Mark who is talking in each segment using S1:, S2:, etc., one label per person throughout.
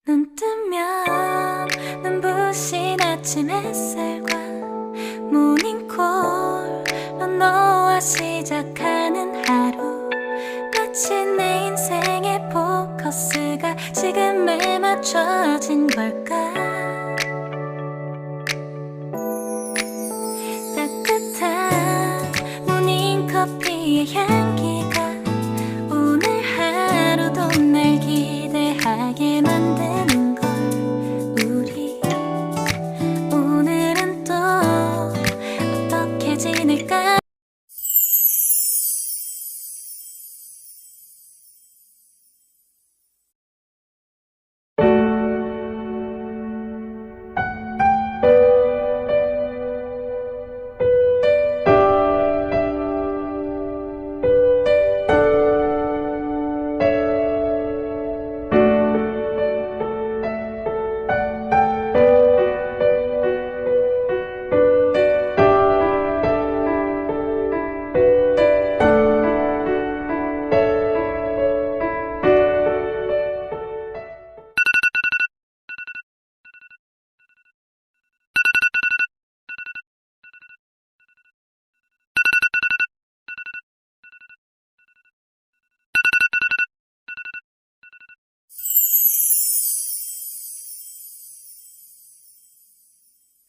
S1: 눈 뜨면 눈부신 아침 햇살과 모닝콜로 너와 시작하는 하루, 마치 내 인생의 포커스가 지금에 맞춰진 걸까. 따뜻한 모닝커피의 향기가 오늘 하루도 날 기대하게 만드는 걸. 우리 오늘은 또 어떻게 지낼까.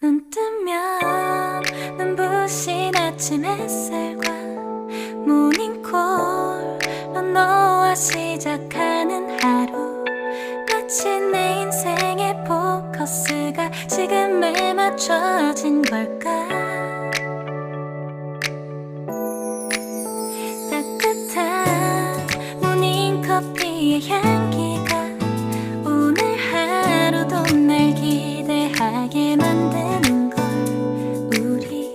S1: 눈 뜨면 눈부신 아침 햇살과 모닝콜로 너와 시작하는 하루, 마치 내 인생의 포커스가 지금에 맞춰진 걸까. 따뜻한 모닝커피의 향기가 오늘 하루도 날 기대하게 만드는 걸. 우리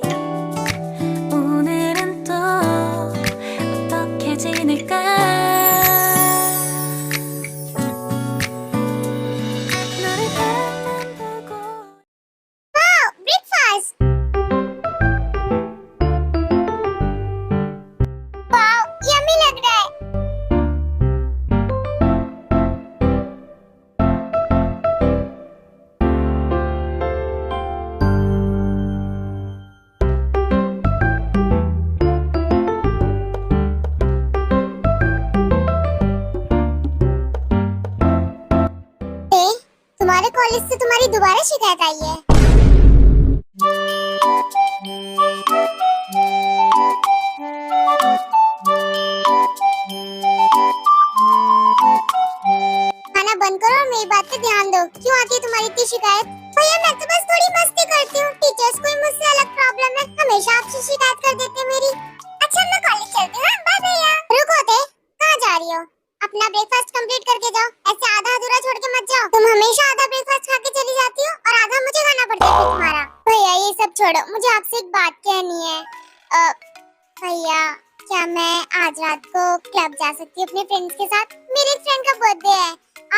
S1: 오늘은 또 어떻게 지낼까. 너를 바라만 보고.
S2: Wow, breakfast! Wow, yummy लग रहा है। तुम्हारे कॉलेज से तुम्हारी दोबारा शिकायत आई है। खाना बंद करो और मेरी बात पे ध्यान दो। क्यों आती है तुम्हारी इतनी शिकायत? भैया मैं तो बस थोड़ी मस्ती करती हूँ। टीचर्स को मुझसे अलग प्रॉब्लम है, हमेशा आपसे शिकायत कर देते हैं मेरी। अच्छा मैं कॉलेज चलती हूँ। बाय भैया। रुको ते, कहाँ जा रही हो? अपना ब्रेकफास्ट कंप्लीट करके जाओ, ऐसे आधा अधूरा छोड़ के मत जाओ। तुम हमेशा आधा ब्रेकफास्ट खा के चली जाती हो और आधा मुझे खाना पड़ता है तुम्हारा। भैया ये सब छोड़ो, मुझे आपसे एक बात कहनी है। भैया क्या मैं आज रात को क्लब जा सकती हूँ अपने फ्रेंड्स के साथ? मेरे फ्रेंड का बर्थडे है,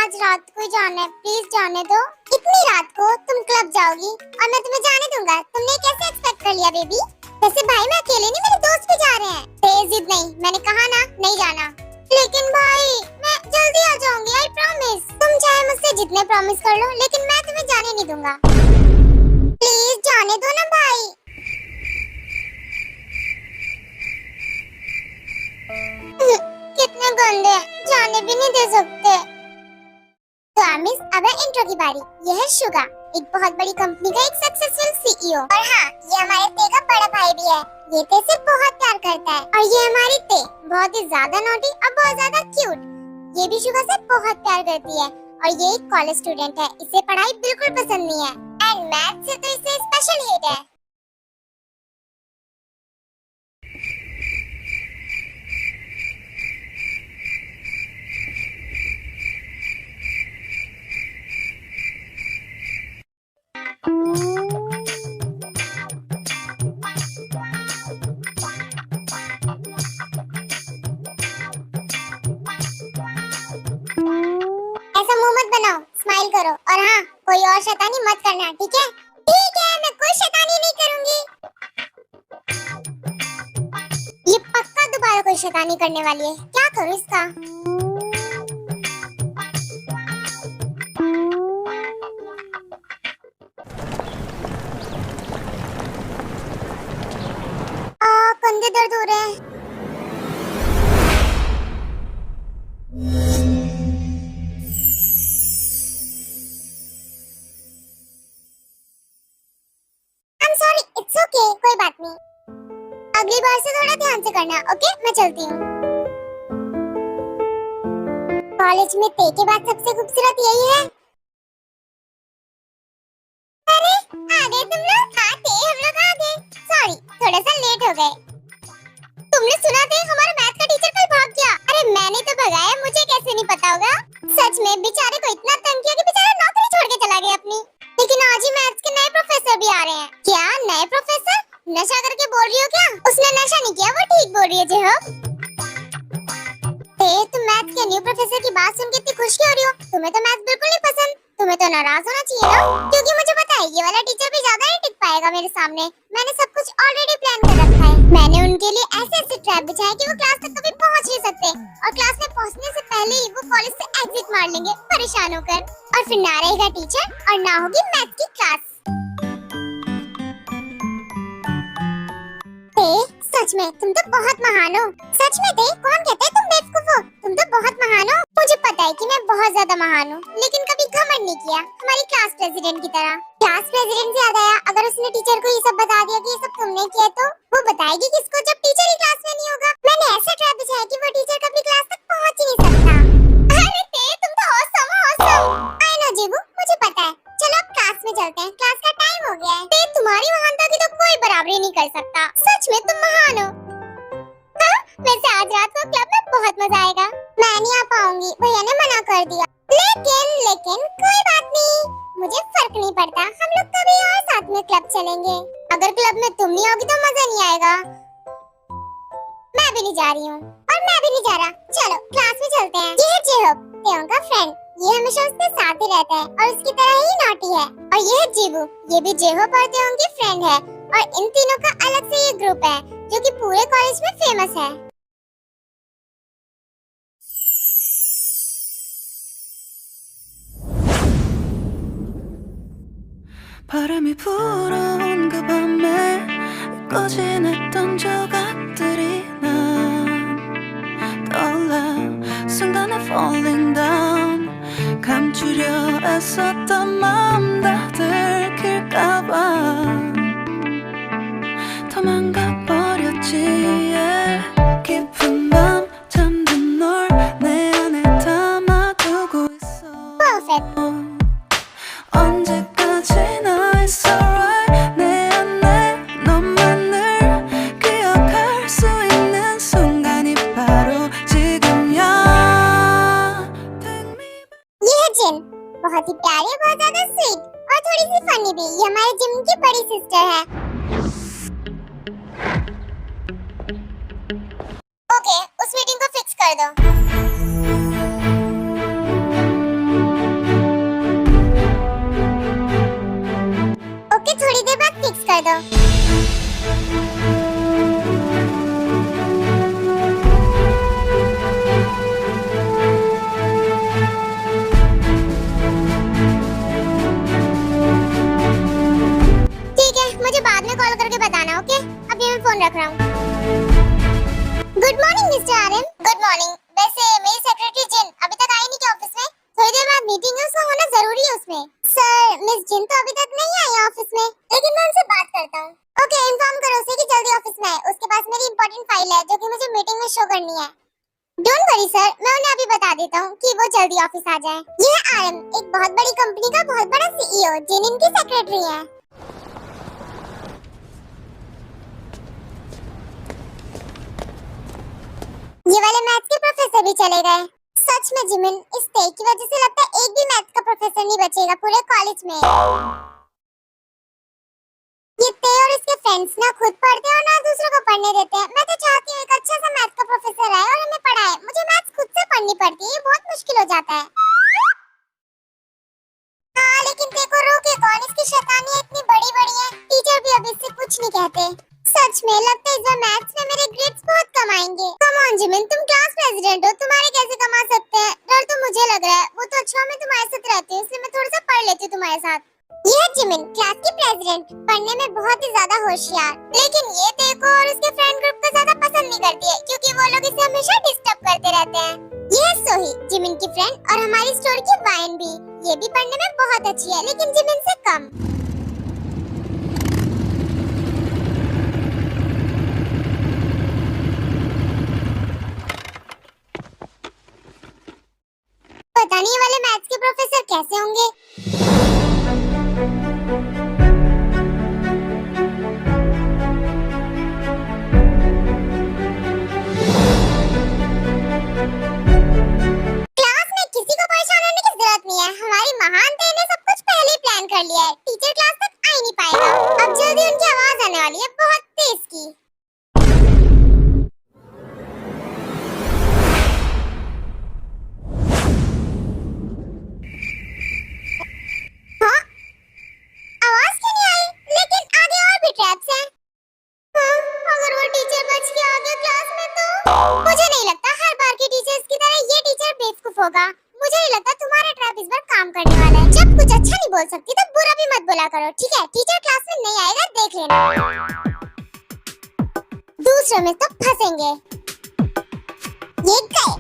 S2: आज रात को ही जाना है, प्लीज जाने दो। इतनी रात को तुम क्लब जाओगी और मैं तुम्हें जाने दूंगा? तुमने कैसे एक्सपेक्ट कर लिया बेबी? वैसे भाई मैं अकेले नहीं, मेरे दोस्त भी जा रहे हैं। तेज जिद नहीं, मैंने कहा ना नहीं जाना। लेकिन भाई मैं जल्दी आ जाऊंगी, आई प्रॉमिस। तुम चाहे मुझसे जितने प्रॉमिस कर लो, लेकिन मैं तुम्हें जाने नहीं दूंगा। प्लीज जाने दो ना भाई। कितने गंदे, जाने भी नहीं दे सकते। तो आमिस, अब है इंट्रो की बारी। यह है शुगा, एक बहुत बड़ी कंपनी का एक सक्सेसफुल सीईओ। और हाँ, ये हमारे ते का बड़ा भाई भी है। ये ते से बहुत प्यार करता है। और ये हमारी ते बहुत ही ज्यादा नॉटी और बहुत ज्यादा क्यूट। ये भी शुगा से बहुत प्यार करती है और ये एक कॉलेज स्टूडेंट है। इसे पढ़ाई बिल्कुल पसंद नहीं है एंड मैथ से तो इसे स्पेशल हेट है। ऐसा मुंह मत बनाओ, स्माइल करो। और हाँ, कोई और शैतानी मत करना, ठीक है? ठीक है, मैं कोई शैतानी नहीं करूंगी। ये पक्का दोबारा कोई शैतानी करने वाली है। क्या करूं इसका? अगली बार से थोड़ा ध्यान से करना, ओके? मैं चलती हूँ। कॉलेज में ते के बाद सबसे खूबसूरत यही है। अरे आ गए तुम लोग। हाँ ते, हम लोग आ गए। सॉरी, थोड़ा सा लेट हो गए। तुमने सुना थे हमारा मैथ का टीचर कल भाग गया? अरे मैंने तो भगाया, मुझे कैसे नहीं पता होगा। सच में बेचारे को इतना तंग किया कि बेचारा नौकरी छोड़ के चला गया अपनी। लेकिन आज ही मैथ्स के नए प्रोफेसर भी आ रहे हैं। क्या नए प्रोफेसर? नशा करके बोल रही हो क्या? उसने नशा नहीं किया, वो ठीक बोल रही है जे हो। तुम मैथ्स के न्यू प्रोफेसर की बात सुन के इतनी खुश क्यों हो रही हो? तुम्हें तो मैथ्स बिल्कुल नहीं पसंद। तुम्हें तो नाराज होना चाहिए ना, क्योंकि मुझे पता है ये वाला टीचर भी ज्यादा नहीं टिक पाएगा मेरे सामने। मैंने सब कुछ ऑलरेडी प्लान कर रखा है। मैंने उनके लिए ऐसे ऐसे ट्रैप बिछाए कि वो क्लास तक कभी पहुंच नहीं सकते, और क्लास में पहुंचने से पहले ही वो कॉलेज से एग्जिट मार लेंगे परेशान होकर। और फिर ना रहेगा टीचर और ना होगी मैथ्स की क्लास। सच में तुम तो बहुत महान हो। सच में ते, कौन कहता है तुम बेवकूफ हो? तुम तो बहुत महान हो। मुझे पता है कि मैं बहुत ज्यादा महान हूँ, लेकिन कभी घमंड नहीं किया, हमारी क्लास प्रेसिडेंट की तरह। क्लास प्रेसिडेंट से याद आया, अगर उसने टीचर को ये सब बता दिया कि ये सब तुमने किया, तो वो बताएगी किसको जब टीचर ही क्लास में नहीं होगा? मैंने ऐसा ट्रैप बिछाया कि वो टीचर कभी क्लास तक पहुंच ही नहीं सकता। अरे ते, तुम तो ऑसम। आई नो जीबू, मुझे पता है। चलो अब क्लास में चलते हैं, क्लास का टाइम हो गया है। ते, तुम्हारी महानता की तो कोई बराबरी नहीं कर सकता। सच में तुम महान हो। हाँ, वैसे आज रात को क्लब में बहुत मजा आएगा। मैं नहीं आ पाऊंगी, भैया ने मना कर दिया। लेकिन कोई बात नहीं, मुझे फर्क नहीं पड़ता। हम लोग कभी और साथ में क्लब चलेंगे। अगर क्लब में तुम नहीं होगी तो मजा नहीं आएगा। मैं भी नहीं जा रही हूँ, और मैं भी नहीं जा रहा। चलो क्लास में चलते हैं। ये है जेहोब, तेओं का फ्रेंड। ये हमेशा उसके साथ ही रहता है और उसकी तरह ही नॉटी है। और ये है जीबू, ये भी जेहोब और तेओं की फ्रेंड है। और इन तीनों का अलग से ये ग्रुप है जो कि पूरे कॉलेज में फेमस है।
S1: 바람이 불어온 그 밤에 꺼진했던 조각들이 난 떠올라 순간에 falling down 감추려 애썼던 마음 다 들킬까봐 도망가 버렸지 yeah. 깊은 밤 잠든 널 내 안에 담아두고 있어 언제까지나 it's alright 내 안에 너만을 기억할 수 있는 순간이 바로 지금이야
S2: ये है जिन, बहुत ही प्यारी, बहुत ज्यादा स्वीट और थोड़ी सी फनी भी। ये हमारे जिम की बड़ी सिस्टर है। ओके, उस मीटिंग को फिक्स कर दो। ओके, थोड़ी देर बाद फिक्स कर दो। ठीक है, मुझे बाद में कॉल करके बताना, ओके? अभी मैं फोन रख रहा हूँ। Good morning mister RM. Good morning. वैसे मेरी सेक्रेटरी जिन अभी तक आई नहीं क्या ऑफिस में? थोड़ी देर बाद मीटिंग है, उसका होना जरूरी है उसमें। सर, मिस जिन तो अभी तक नहीं आई ऑफिस में, लेकिन मैं उनसे बात करता हूँ। ओके, इन्फॉर्म करो उसे कि जल्दी ऑफिस में आए। उसके पास मेरी इंपॉर्टेंट फाइल है जो कि मुझे मीटिंग में शो करनी है। डोंट वरी सर, मैं उन्हें अभी बता देता हूँ कि वो जल्दी ऑफिस आ जाए। ये है आरएम, एक बहुत बड़ी कंपनी का बहुत बड़ा सीईओ, जिन इनकी सेक्रेटरी है। ये वाले मैथ्स के प्रोफेसर भी चले गए। सच में जिमिन, इस ते की वजह से लगता है एक भी मैथ्स का प्रोफेसर नहीं बचेगा पूरे कॉलेज में। ये ते और इसके फ्रेंड्स ना खुद पढ़ते हैं और ना दूसरों को पढ़ने देते हैं। मैं तो चाहती हूँ एक अच्छा सा मैथ्स का प्रोफेसर आए और हमें पढ़ाए। मुझे मैथ्स खुद से पढ़नी पड़ती है, ये बहुत मुश्किल हो जाता है। हाँ, लेकिन ते को रोके कौन? इसकी शैतानियां इतनी बड़ी बड़ी हैं, टीचर भी अभी इससे कुछ नहीं कहते। सच में लगता है इस बार मैथ्स में मेरे ग्रेड्स बहुत कम आएंगे। कम ऑन जिमिन, तुम क्लास प्रेसिडेंट हो, तुम्हारे कैसे कमा सकते हैं? डर तो मुझे लग रहा है। वो तो अच्छा मैं तुम्हारे साथ रहती हूँ, इसलिए मैं थोड़ा सा पढ़ लेती हूँ तुम्हारे साथ। ये है जिमिन, क्लास की प्रेसिडेंट, पढ़ने में बहुत ही ज्यादा होशियार। लेकिन ये ते को और उसके फ्रेंड ग्रुप को ज्यादा पसंद नहीं करती है, क्योंकि वो लोग इसे हमेशा डिस्टर्ब करते रहते हैं। ये है सोही, जिमिन की फ्रेंड, और हमारी स्टोर की वाइन भी। ये भी पढ़ने में बहुत अच्छी है, लेकिन जिमिन से कम। जाने ये वाले मैथ्स के प्रोफेसर कैसे होंगे। क्लास में किसी को परेशान होने की जरूरत नहीं है। हमारी महान टीम ने सब कुछ पहले ही प्लान कर लिया है। टीचर क्लास तक आ ही नहीं पाएगा। अब जल्दी उनकी आवाज आने वाली है, बहुत तेज की। हाँ? आवाज क्यों नहीं आई? लेकिन आगे और भी ट्रैप्स हैं। हाँ, अगर वो टीचर बच के आ गया क्लास में तो मुझे नहीं लगता हर बार की टीचर्स की तरह ये टीचर बेवकूफ होगा। मुझे नहीं लगता तुम्हारा ट्रैप इस बार काम करने वाला है। जब कुछ अच्छा नहीं बोल सकती तो बुरा भी मत बोला करो, ठीक है? टीचर क्लास में नहीं आएगा, देख लेना। दूसरों में तो फंसेंगे। ये गए।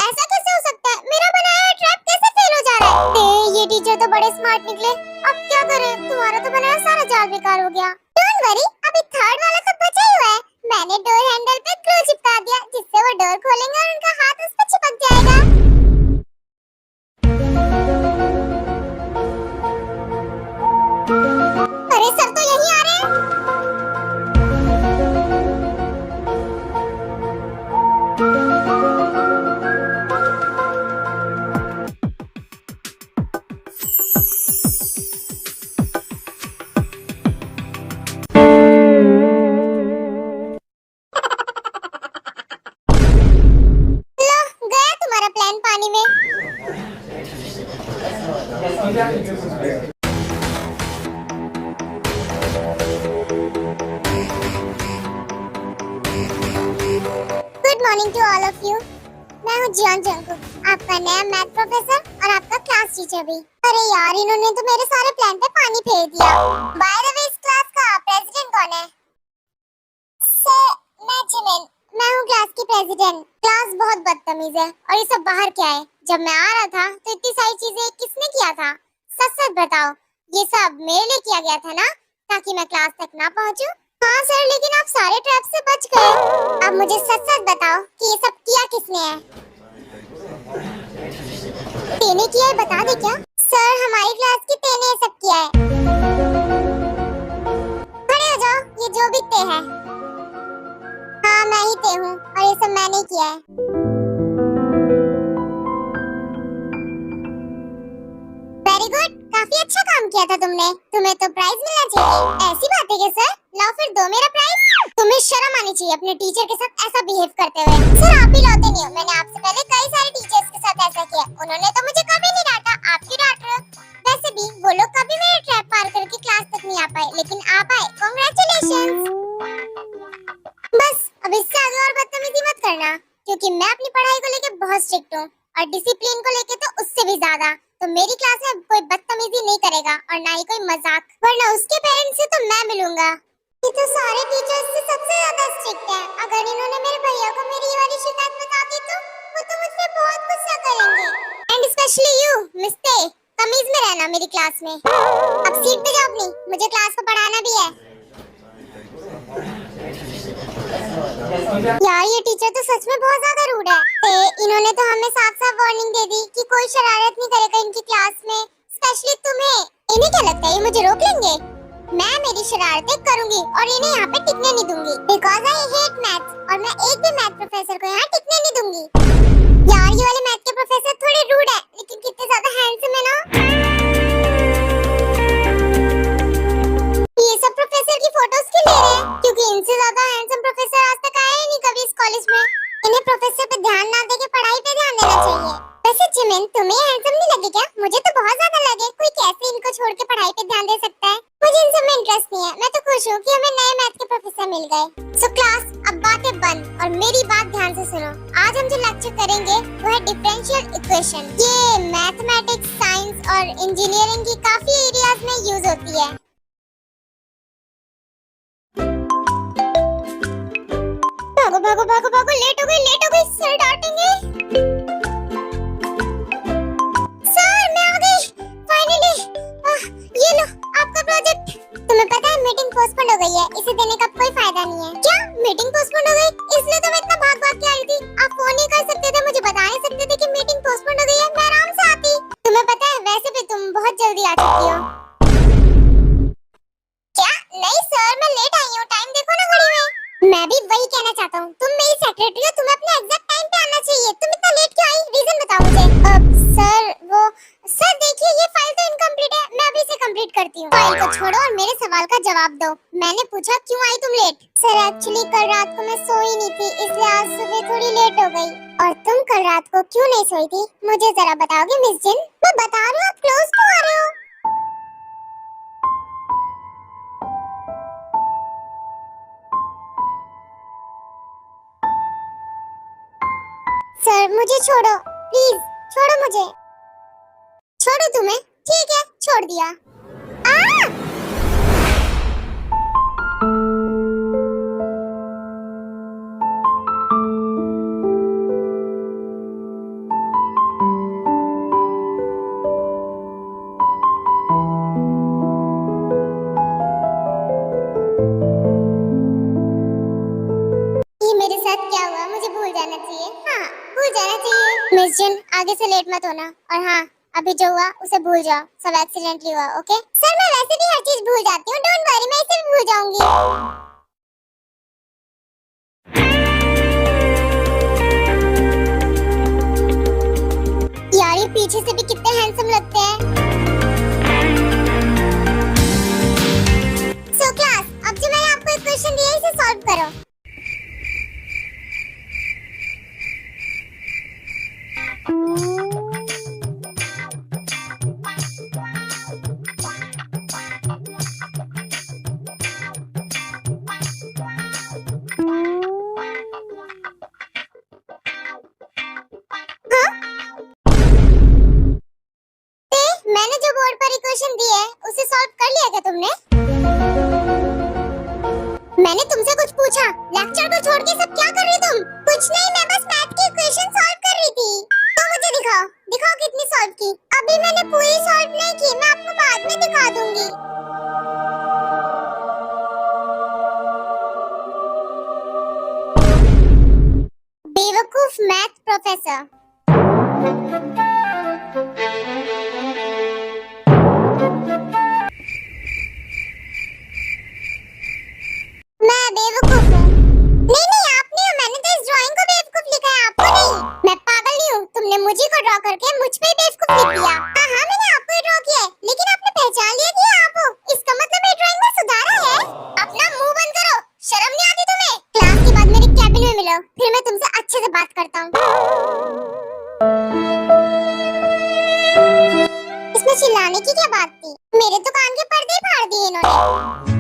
S2: ऐसा कैसे हो सकता है? मेरा बनाया ट्रैप कैसे फेल हो जा रहा है? ये टीचर तो बड़े स्मार्ट निकले। अब क्या करें? तुम्हारा तो बनाया सारा जाल बेकार हो गया। डोंट वरी, अभी थर्ड वाला तो बचा ही हुआ है। मैंने डोर हैंडल पे ग्लू चिपका दिया, जिससे वो डोर खोलेंगे और उनका हाथ उस पर चिपक जाएगा। अरे सर तो यहीं आ रहे हैं। लो, गया तुम्हारा प्लान पानी में। Good morning to all of you. मैं हूँ जियोन जंगकुक, आपका नया मैथ प्रोफेसर और आपका क्लास टीचर भी। अरे यार, इन्होंने तो मेरे सारे प्लान पे पानी फेर दिया। बाय द वे, इस क्लास का प्रेसिडेंट कौन है? सर, मैं जिमिन, मैं हूँ क्लास की प्रेसिडेंट। क्लास बहुत बदतमीज है। और ये सब बाहर क्या है? जब मैं आ रहा था तो इतनी सारी चीजें किसने किया था? सच सच बताओ, ये सब मेरे लिए किया गया था ना, ताकि मैं क्लास तक ना पहुँचूं? हाँ सर, लेकिन आप सारे ट्रैप से बच गए। अब मुझे सच सच बताओ कि ये सब किया किसने है? तेने किया है, बता दे क्या? सर, हमारी क्लास की तेने ये सब किया है। खड़े हो जाओ, ये जो भी ते है। हाँ, मैं ही ते हूँ और ये सब मैंने किया है। वेरी गुड, काफी अच्छा काम किया था तुमने। तुम्हें तो प्राइज मिलना चाहिए। ऐसी बात है क्या सर? लाओ फिर दो मेरा प्राइज। तुम्हें शर्म आनी चाहिए अपने टीचर के साथ ऐसा बिहेव करते हुए। सर, आप ही लाते नहीं हो। मैंने आपसे पहले कई सारे टीचर्स के साथ ऐसा किया, उन्होंने तो मुझे कभी नहीं डांटा। आप क्यों डांट रहे हो? वैसे भी वो लोग कभी मेरे ट्रैप पार करके क्लास तक नहीं आ पाए, लेकिन आप आए। कांग्रेचुलेशंस। बस अब इससे आगे और बदतमीजी मत करना, क्योंकि मैं अपनी पढ़ाई को लेके बहुत स्ट्रिक्ट हूँ और डिसिप्लिन को लेके तो उससे भी ज्यादा। तो मेरी क्लास में कोई बदतमीजी नहीं करेगा और ना ही कोई मजाक, वरना उसके पेरेंट्स से तो मैं मिलूंगा। ये तो सारे टीचर्स से सबसे ज्यादा स्ट्रिक्ट है। अगर इन्होंने मेरे भैया को मेरी ये वाली शिकायत बता दी तो वो तो मुझसे बहुत गुस्सा करेंगे। एंड स्पेशली यू मिस्टे, तमीज में रहना मेरी क्लास में। अब सीट पे जाओ अपनी, मुझे क्लास को पढ़ाना भी है। यार, ये टीचर तो सच में बहुत ज्यादा रूड है। इन्होंने तो हमें साफ साफ वार्निंग दे दी कि कोई शरारत नहीं करेगा इनकी क्लास में, स्पेशली तुम्हें। इन्हें क्या लगता है ये मुझे रोक लेंगे? मैं मेरी शरारतें करूंगी और इन्हें यहाँ पे टिकने नहीं दूंगी, बिकॉज आई हेट मैथ्स और मैं एक भी मैथ प्रोफेसर को यहाँ टिकने नहीं दूंगी। यार, ये वाले मैथ के प्रोफेसर थोड़े रूड है, लेकिन कितने ज्यादा हैंडसम है ना। ये सब प्रोफेसर की फोटोज क्यों ले रहे हैं? क्योंकि इनसे ज्यादा हैंडसम प्रोफेसर आज तक आए ही नहीं कभी इस कॉलेज में। इन्हें प्रोफेसर पे ध्यान ना देके पढ़ाई पे ध्यान देना चाहिए। वैसे जिमिन, तुम्हें हैंडसम नहीं लगे क्या? मुझे तो बहुत ज्यादा लगे। कोई कैसे इनको छोड़ के पढ़ाई पे ध्यान दे सकता है? मुझे इन सब में इंटरेस्ट नहीं है। मैं तो खुश हूँ कि हमें नए मैथ के प्रोफेसर मिल गए। सो क्लास, अब बातें बंद और मेरी बात ध्यान से सुनो। आज हम जो लेक्चर करेंगे वो है डिफरेंशियल इक्वेशन। ये मैथमेटिक्स, साइंस और इंजीनियरिंग की काफी एरियाज में यूज होती है। भागो भागो भागो भागो, लेट हो गई, सर डांटेंगे। सर, मैं आ गई फाइनली। ये लो आपका प्रोजेक्ट। तुम्हें पता है मीटिंग पोस्टपोन हो गई है, इसे देने का कोई फायदा नहीं है। क्या मीटिंग पोस्टपोन हो गई? इसलिए तुम इतना भाग भाग सेक्रेटरी हो, तुम्हें अपने एग्जैक्ट टाइम पे आना चाहिए। तुम इतना लेट क्यों आई? रीजन बताओ मुझे। सर वो सर देखिए, ये फाइल तो इनकम्प्लीट है, मैं अभी इसे कंप्लीट करती हूँ। फाइल को छोड़ो और मेरे सवाल का जवाब दो। मैंने पूछा क्यों आई तुम लेट? सर एक्चुअली कल रात को मैं सोई नहीं थी, इसलिए आज सुबह थोड़ी लेट हो गई। और तुम कल रात को क्यों नहीं सोई थी, मुझे जरा बताओगे मिस जिन? मैं बता रही हूँ, आप क्लोज क्यों आ रहे हो? सर मुझे छोड़ो प्लीज, छोड़ो मुझे। छोड़ो तुम्हें, ठीक है छोड़ दिया। आ! ये मेरे साथ क्या हुआ, मुझे भूल जाना चाहिए। हाँ भूल जाना चाहिए। मिस जिन आगे से लेट मत होना, और हाँ अभी जो हुआ उसे भूल जाओ, सब एक्सीडेंटली हुआ। ओके सर, मैं वैसे भी हर चीज भूल जाती हूँ, डोंट वरी, मैं इसे भी भूल जाऊंगी। यार ये पीछे से भी कितने हैंडसम लगते हैं। सो क्लास, अब जो मैंने आपको एक क्वेश्चन दिया है, इसे सॉल्व करो। मैंने जो बोर्ड पर इक्वेशन दी है उसे सॉल्व कर लिया क्या तुमने? मैंने तुमसे कुछ पूछा, लेक्चर को छोड़ के सब क्या कर रही तुम? कुछ नहीं, मैं बस मैथ की इक्वेशन सॉल्व कर रही थी। तो मुझे दिखाओ, दिखाओ कितनी सॉल्व की। अभी मैंने पूरी सॉल्व नहीं की, मैं आपको बाद में दिखा दूंगी। बेवकूफ मैथ प्रोफेसर। मैं बेवकूफ हूँ? नहीं नहीं, आप नहीं हो, मैंने तो इस ड्राइंग को बेवकूफ लिखा है, आपको नहीं। मैं पागल नहीं हूँ, तुमने मुझे को ड्रॉ करके मुझ पे ही बेवकूफ लिख दिया। हाँ हाँ मैंने आपको ही ड्रॉ किया है, लेकिन आपने पहचान लिया कि ये आप हो, इसका मतलब ये ड्राइंग में सुधारा है। अपना मुंह बंद करो, शर्म नहीं आती तुम्हें? क्लास के बाद मेरे कैबिन में मिलो, फिर मैं तुमसे अच्छे से बात करता हूँ। इसमें चिल्लाने की क्या बात थी? मेरे तो कान के पर्दे ही फाड़ दिए इन्होंने।